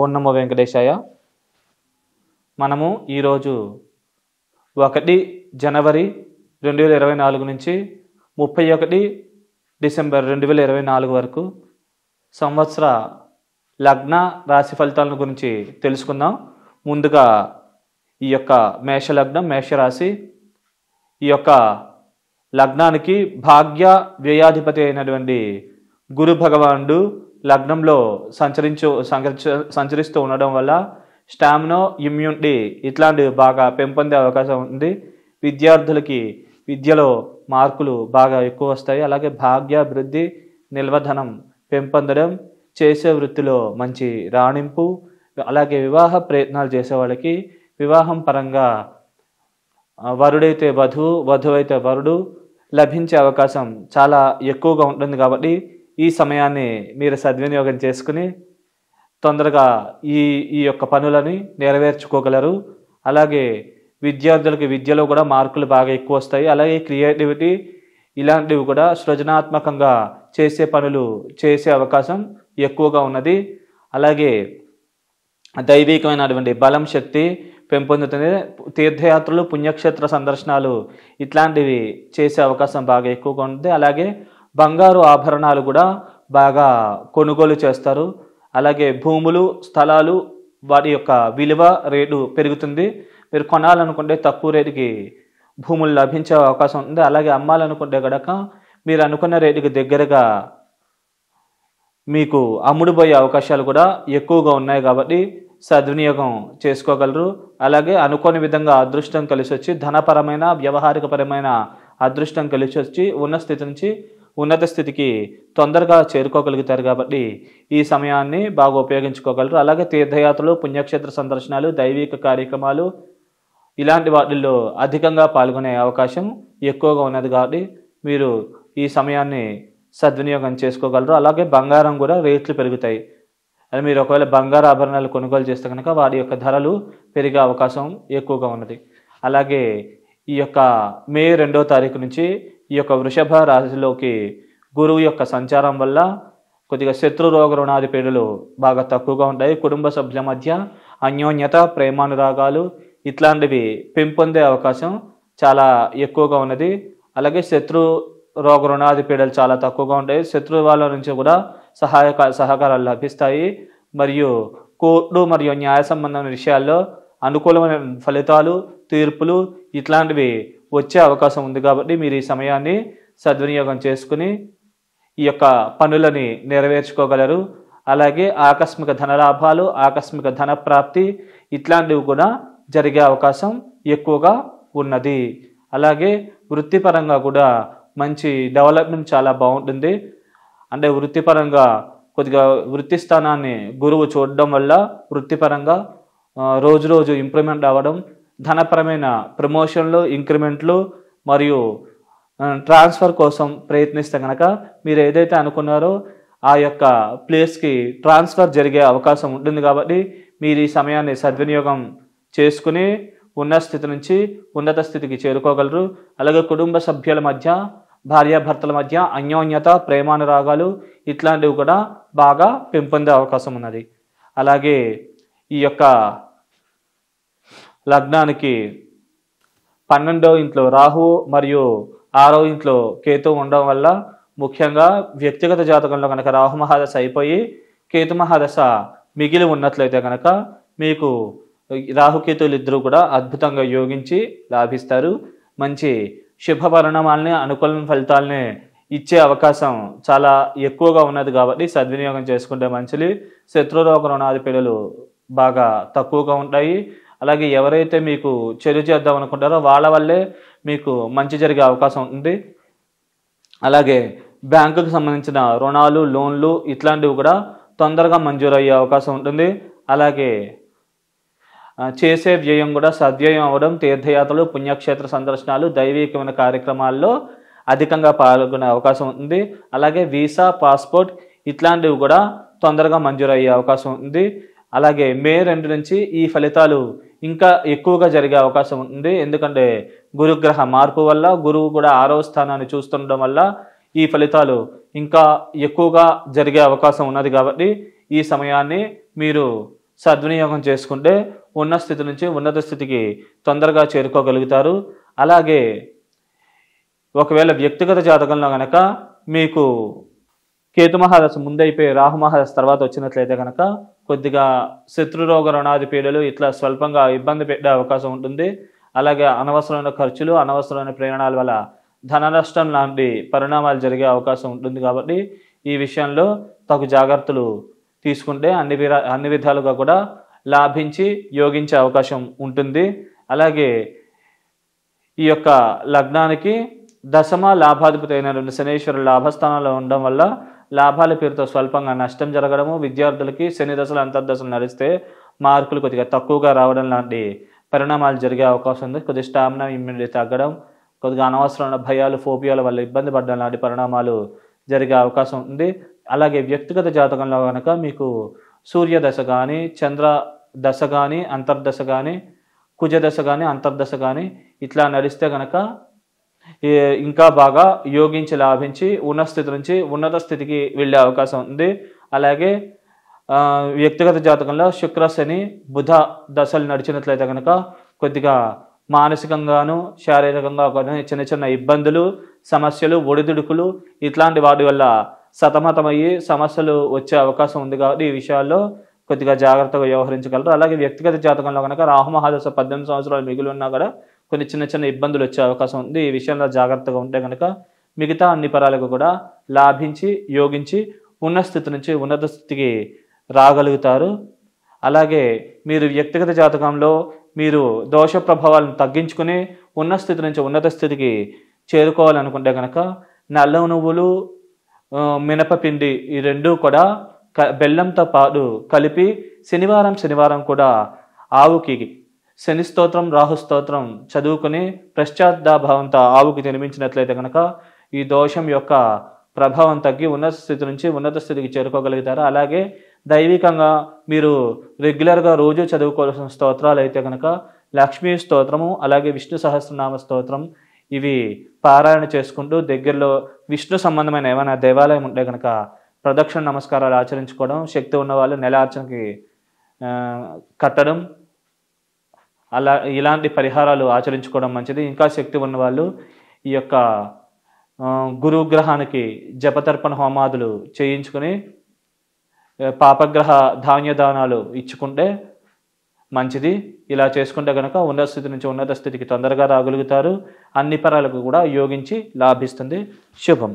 ఓం నమో వెంకటేశాయ. మనము ఈరోజు 1 జనవరి 2024 నుంచి 31 డిసెంబర్ 2024 వరకు సంవత్సర లగ్న రాశి ఫలితాల గురించి తెలుసుకుందాం. ముందుగా ఈ యొక్క మేషలగ్నం, మేషరాశి, ఈ యొక్క లగ్నానికి భాగ్య వ్యయాధిపతి అయినటువంటి గురు భగవానుడు లగ్నంలో సంచరిస్తూ ఉండడం వల్ల స్టామినా, ఇమ్యూనిటీ ఇట్లాంటివి బాగా పెంపొందే అవకాశం ఉంది. విద్యార్థులకి విద్యలో మార్కులు బాగా ఎక్కువ వస్తాయి. అలాగే భాగ్యాభివృద్ధి, నిల్వధనం పెంపొందడం, చేసే వృత్తిలో మంచి రాణింపు, అలాగే వివాహ ప్రయత్నాలు చేసే వాళ్ళకి వివాహం పరంగా వరుడైతే వధువు, వధువైతే వరుడు లభించే అవకాశం చాలా ఎక్కువగా ఉంటుంది. కాబట్టి ఈ సమయాన్ని మీరు సద్వినియోగం చేసుకుని తొందరగా ఈ యొక్క పనులని నెరవేర్చుకోగలరు. అలాగే విద్యార్థులకి విద్యలో కూడా మార్కులు బాగా ఎక్కువ వస్తాయి. అలాగే క్రియేటివిటీ ఇలాంటివి కూడా సృజనాత్మకంగా చేసే పనులు చేసే అవకాశం ఎక్కువగా ఉన్నది. అలాగే దైవికమైనటువంటి బలం, శక్తి పెంపొందుతుంది. తీర్థయాత్రలు, పుణ్యక్షేత్ర సందర్శనాలు ఇట్లాంటివి చేసే అవకాశం బాగా ఎక్కువగా ఉంటుంది. అలాగే బంగారు ఆభరణాలు కూడా బాగా కొనుగోలు చేస్తారు. అలాగే భూములు, స్థలాలు వాటి యొక్క విలువ, రేటు పెరుగుతుంది. మీరు కొనాలనుకుంటే తక్కువ రేటుకి భూములు లభించే అవకాశం ఉంటుంది. అలాగే అమ్మాలనుకుంటే కనుక మీరు అనుకున్న రేటుకి దగ్గరగా మీకు అమ్ముడుపోయే అవకాశాలు కూడా ఎక్కువగా ఉన్నాయి. కాబట్టి సద్వినియోగం చేసుకోగలరు. అలాగే అనుకోని విధంగా అదృష్టం కలిసి వచ్చి ధనపరమైన, వ్యవహారికపరమైన అదృష్టం కలిసి వచ్చి ఉన్న స్థితి నుంచి ఉన్నత స్థితికి తొందరగా చేరుకోగలుగుతారు. కాబట్టి ఈ సమయాన్ని బాగా ఉపయోగించుకోగలరు. అలాగే తీర్థయాత్రలు, పుణ్యక్షేత్ర సందర్శనాలు, దైవిక కార్యక్రమాలు ఇలాంటి వాటిల్లో అధికంగా పాల్గొనే అవకాశం ఎక్కువగా ఉన్నది. కాబట్టి మీరు ఈ సమయాన్ని సద్వినియోగం చేసుకోగలరు. అలాగే బంగారం కూడా రేట్లు పెరుగుతాయి. అది మీరు ఒకవేళ బంగారు ఆభరణాలు కొనుగోలు చేస్తే కనుక వాటి యొక్క ధరలు పెరిగే అవకాశం ఎక్కువగా ఉన్నది. అలాగే ఈ యొక్క మే 2వ తారీఖు నుంచి ఈ యొక్క వృషభ రాశిలోకి గురువు యొక్క సంచారం వల్ల కొద్దిగా శత్రు రోగ రుణాది పీడలు బాగా తక్కువగా ఉంటాయి. కుటుంబ సభ్యుల మధ్య అన్యోన్యత, ప్రేమానురాగాలు ఇట్లాంటివి పెంపొందే అవకాశం చాలా ఎక్కువగా ఉన్నది. అలాగే శత్రు రోగ రుణాది పీడలు చాలా తక్కువగా ఉంటాయి. శత్రు వాళ్ళ నుంచి కూడా సహకారాలు లభిస్తాయి. మరియు కోర్టు మరియు న్యాయ సంబంధమైన విషయాల్లో అనుకూలమైన ఫలితాలు, తీర్పులు ఇట్లాంటివి వచ్చే అవకాశం ఉంది. కాబట్టి మీరు ఈ సమయాన్ని సద్వినియోగం చేసుకుని ఈ యొక్క పనులని నెరవేర్చుకోగలరు. అలాగే ఆకస్మిక ధనలాభాలు, ఆకస్మిక ధన ప్రాప్తి ఇట్లాంటివి కూడా జరిగే అవకాశం ఎక్కువగా ఉన్నది. అలాగే వృత్తిపరంగా కూడా మంచి డెవలప్మెంట్ చాలా బాగుంటుంది. అంటే వృత్తిపరంగా కొద్దిగా వృత్తి స్థానాన్ని గురువు చూడడం వల్ల వృత్తిపరంగా రోజు రోజు ఇంప్రూవ్మెంట్ అవ్వడం, ధనపరమైన ప్రమోషన్లు, ఇంక్రిమెంట్లు మరియు ట్రాన్స్ఫర్ కోసం ప్రయత్నిస్తే కనుక మీరు ఏదైతే అనుకున్నారో ఆ యొక్క ప్లేస్కి ట్రాన్స్ఫర్ జరిగే అవకాశం ఉంటుంది. కాబట్టి మీరు ఈ సమయాన్ని సద్వినియోగం చేసుకుని ఉన్న స్థితి నుంచి ఉన్నత స్థితికి చేరుకోగలరు. అలాగే కుటుంబ సభ్యుల మధ్య, భార్యాభర్తల మధ్య అన్యోన్యత, ప్రేమానురాగాలు ఇట్లాంటివి కూడా బాగా పెంపొందే అవకాశం ఉన్నది. అలాగే ఈ యొక్క లగ్నానికి 12వ ఇంట్లో రాహు మరియు 6వ ఇంట్లో కేతు ఉండడం వల్ల ముఖ్యంగా వ్యక్తిగత జాతకంలో కనుక రాహు మహాదశ అయిపోయి కేతు మహాదశ మిగిలి ఉన్నట్లయితే కనుక మీకు రాహుకేతువులు ఇద్దరు కూడా అద్భుతంగా యోగించి లాభిస్తారు. మంచి శుభ పరిణామాలని, అనుకూల ఫలితాలని ఇచ్చే అవకాశం చాలా ఎక్కువగా ఉన్నది. కాబట్టి సద్వినియోగం చేసుకుంటే మంచిది. శత్రురోగ రుణాది పీడలు బాగా తక్కువగా ఉంటాయి. అలాగే ఎవరైతే మీకు చెడు చేద్దాం అనుకుంటారో వాళ్ళ వల్లే మీకు మంచి జరిగే అవకాశం ఉంది. అలాగే బ్యాంకుకు సంబంధించిన రుణాలు, లోన్లు ఇట్లాంటివి కూడా తొందరగా మంజూరు అయ్యే అవకాశం ఉంటుంది. అలాగే చేసే వ్యయం కూడా సద్వ్యయం అవ్వడం, తీర్థయాత్రలు, పుణ్యక్షేత్ర సందర్శనాలు, దైవికమైన కార్యక్రమాల్లో అధికంగా పాల్గొనే అవకాశం ఉంది. అలాగే వీసా, పాస్పోర్ట్ ఇట్లాంటివి కూడా తొందరగా మంజూరు అయ్యే అవకాశం ఉంది. అలాగే మే 2 నుంచి ఈ ఫలితాలు ఇంకా ఎక్కువగా జరిగే అవకాశం ఉంది. ఎందుకంటే గురుగ్రహ మార్పు వల్ల గురువు కూడా 6వ స్థానాన్ని చూస్తుండడం వల్ల ఈ ఫలితాలు ఇంకా ఎక్కువగా జరిగే అవకాశం ఉన్నది. కాబట్టి ఈ సమయాన్ని మీరు సద్వినియోగం చేసుకుంటే ఉన్న స్థితి నుంచి ఉన్నత స్థితికి తొందరగా చేరుకోగలుగుతారు. అలాగే ఒకవేళ వ్యక్తిగత జాతకంలో కనుక మీకు కేతు మహాదశ ముందైపోయి రాహు మహాదశ తర్వాత వచ్చినట్లయితే కనుక కొద్దిగా శత్రురోగ రుణాది పీడలు ఇట్లా స్వల్పంగా ఇబ్బంది పెట్టే అవకాశం ఉంటుంది. అలాగే అనవసరమైన ఖర్చులు, అనవసరమైన ప్రయాణాల వల్ల ధన నష్టం లాంటి పరిణామాలు జరిగే అవకాశం ఉంటుంది. కాబట్టి ఈ విషయంలో తగు జాగ్రత్తలు తీసుకుంటే అన్ని విధాలుగా కూడా లాభించి యోగించే అవకాశం ఉంటుంది. అలాగే ఈ యొక్క లగ్నానికి దశమ లాభాధిపతి అయిన శనీశ్వరుడు లాభస్థానంలో ఉండడం వల్ల లాభాల పేరుతో స్వల్పంగా నష్టం జరగడము, విద్యార్థులకి శని దశలు అంతర్దశలు నడిస్తే మార్కులు కొద్దిగా తక్కువగా రావడం లాంటి పరిణామాలు జరిగే అవకాశం ఉంది. కొద్దిగా స్టామినా ఇమ్యూనిటీ తగ్గడం, కొద్దిగా అనవసరమైన భయాలు, ఫోబియాల వల్ల ఇబ్బంది పడడం లాంటి పరిణామాలు జరిగే అవకాశం ఉంది. అలాగే వ్యక్తిగత జాతకంలో కనుక మీకు సూర్య దశ కానీ, చంద్ర దశ కానీ, అంతర్దశ కానీ, కుజ దశ కానీ, అంతర్దశ కానీ ఇట్లా నడిస్తే కనుక ఇంకా బాగా యోగించి లాభించి ఉన్న స్థితి నుంచి ఉన్నత స్థితికి వెళ్ళే అవకాశం ఉంది. అలాగే వ్యక్తిగత జాతకంలో శుక్ర, శని, బుధ దశలు నడిచినట్లయితే కనుక కొద్దిగా మానసికంగాను శారీరకంగా చిన్న చిన్న ఇబ్బందులు, సమస్యలు, ఒడిదుడుకులు ఇట్లాంటి వాటి వల్ల సతమతమయ్యి సమస్యలు వచ్చే అవకాశం ఉంది. కాబట్టి ఈ విషయాల్లో కొద్దిగా జాగ్రత్తగా వ్యవహరించగలరు. అలాగే వ్యక్తిగత జాతకంలో కనుక రాహు మహాదశ 18 సంవత్సరాలు మిగిలి ఉన్నా కూడా కొన్ని చిన్న చిన్న ఇబ్బందులు వచ్చే అవకాశం ఉంది. ఈ విషయంలో జాగ్రత్తగా ఉంటే కనుక మిగతా అన్ని పరాలకు కూడా లాభించి యోగించి ఉన్న స్థితి నుంచి ఉన్నత స్థితికి రాగలుగుతారు. అలాగే మీరు వ్యక్తిగత జాతకంలో మీరు దోష ప్రభావాలను తగ్గించుకుని ఉన్న స్థితి నుంచి ఉన్నత స్థితికి చేరుకోవాలనుకుంటే కనుక నల్ల నువ్వులు, మినపపిండి ఈ రెండూ కూడా బెల్లంతో పాటు కలిపి శనివారం కూడా ఆవుకి శని స్తోత్రం, రాహు స్తోత్రం చదువుకుని పశ్చాత్తాభావంతో ఆవుకి తినిపించినట్లయితే కనుక ఈ దోషం యొక్క ప్రభావం తగ్గి ఉన్నత స్థితి నుంచి ఉన్నత స్థితికి చేరుకోగలుగుతారు. అలాగే దైవికంగా మీరు రెగ్యులర్గా రోజు చదువుకోవాల్సిన స్తోత్రాలు అయితే కనుక లక్ష్మీ స్తోత్రము, అలాగే విష్ణు సహస్రనామ స్తోత్రం ఇవి పారాయణ చేసుకుంటూ దగ్గరలో విష్ణు సంబంధమైన ఏమైనా దేవాలయం ఉంటే కనుక ప్రదక్షిణ నమస్కారాలు ఆచరించుకోవడం, శక్తి ఉన్న వాళ్ళు నెలార్చనకి కట్టడం, ఇలాంటి పరిహారాలు ఆచరించుకోవడం మంచిది. ఇంకా శక్తి ఉన్న వాళ్ళు ఈ యొక్క గురుగ్రహానికి జపతర్పణ హోమాదులు చేయించుకుని పాపగ్రహ ధాన్యదానాలు ఇచ్చుకుంటే మంచిది. ఇలా చేసుకుంటే కనుక ఉన్నత స్థితి నుంచి ఉన్నత స్థితికి తొందరగా రాగలుగుతారు. అన్ని పరాలకు కూడా యోగించి లాభిస్తుంది. శుభం.